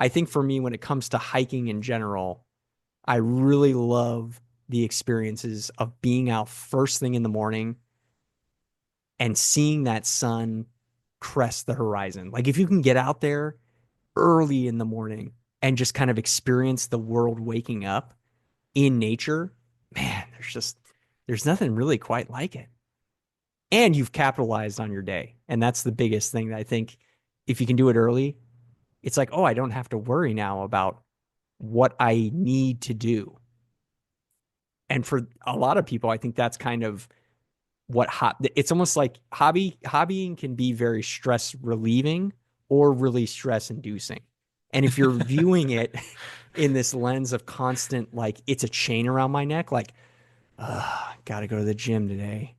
I think for me, when it comes to hiking in general, I really love the experiences of being out first thing in the morning and seeing that sun crest the horizon. Like if you can get out there early in the morning and just kind of experience the world waking up in nature, man, there's nothing really quite like it. And you've capitalized on your day. And that's the biggest thing that I think if you can do it early, it's like, oh, I don't have to worry now about what I need to do. And for a lot of people, I think that's kind of it's almost like hobbying can be very stress relieving or really stress inducing. And if you're viewing it in this lens of constant, like it's a chain around my neck, like, gotta go to the gym today.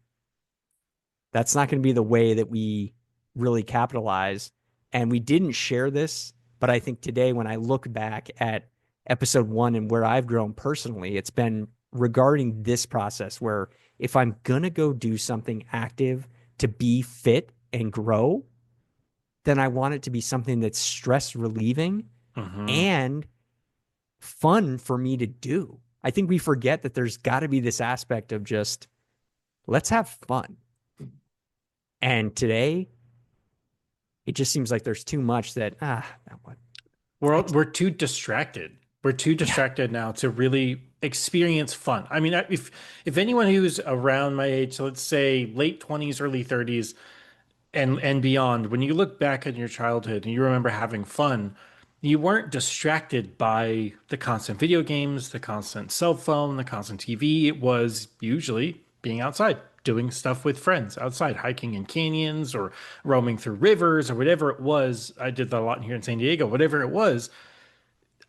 That's not going to be the way that we really capitalize. And we didn't share this, but I think today, when I look back at episode one and where I've grown personally, it's been regarding this process where if I'm going to go do something active to be fit and grow, then I want it to be something that's stress relieving Hmm. and fun for me to do. I think we forget that there's got to be this aspect of just let's have fun. And today, it just seems like there's too much that what I We're too distracted. We're too yeah. distracted now to really experience fun. I mean, if anyone who's around my age, so let's say late 20s, early 30s, and beyond, when you look back at your childhood and you remember having fun, you weren't distracted by the constant video games, the constant cell phone, the constant TV. It was usually being outside, doing stuff with friends outside, hiking in canyons or roaming through rivers or whatever it was. I did that a lot here in San Diego, whatever it was.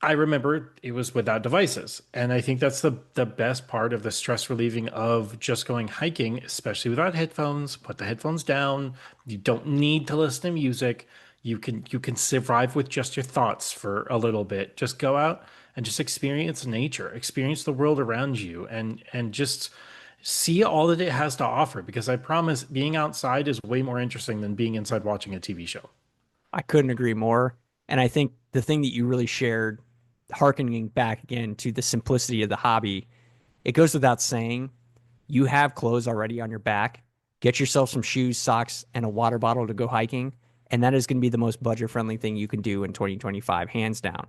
I remember it was without devices. And I think that's the best part of the stress relieving of just going hiking, especially without headphones. Put the headphones down. You don't need to listen to music. You can survive with just your thoughts for a little bit. Just go out and just experience nature, experience the world around you and just see all that it has to offer because I promise being outside is way more interesting than being inside watching a TV show. I couldn't agree more. And I think the thing that you really shared, harkening back again to the simplicity of the hobby, it goes without saying, you have clothes already on your back. Get yourself some shoes, socks, and a water bottle to go hiking. And that is going to be the most budget friendly thing you can do in 2025, hands down.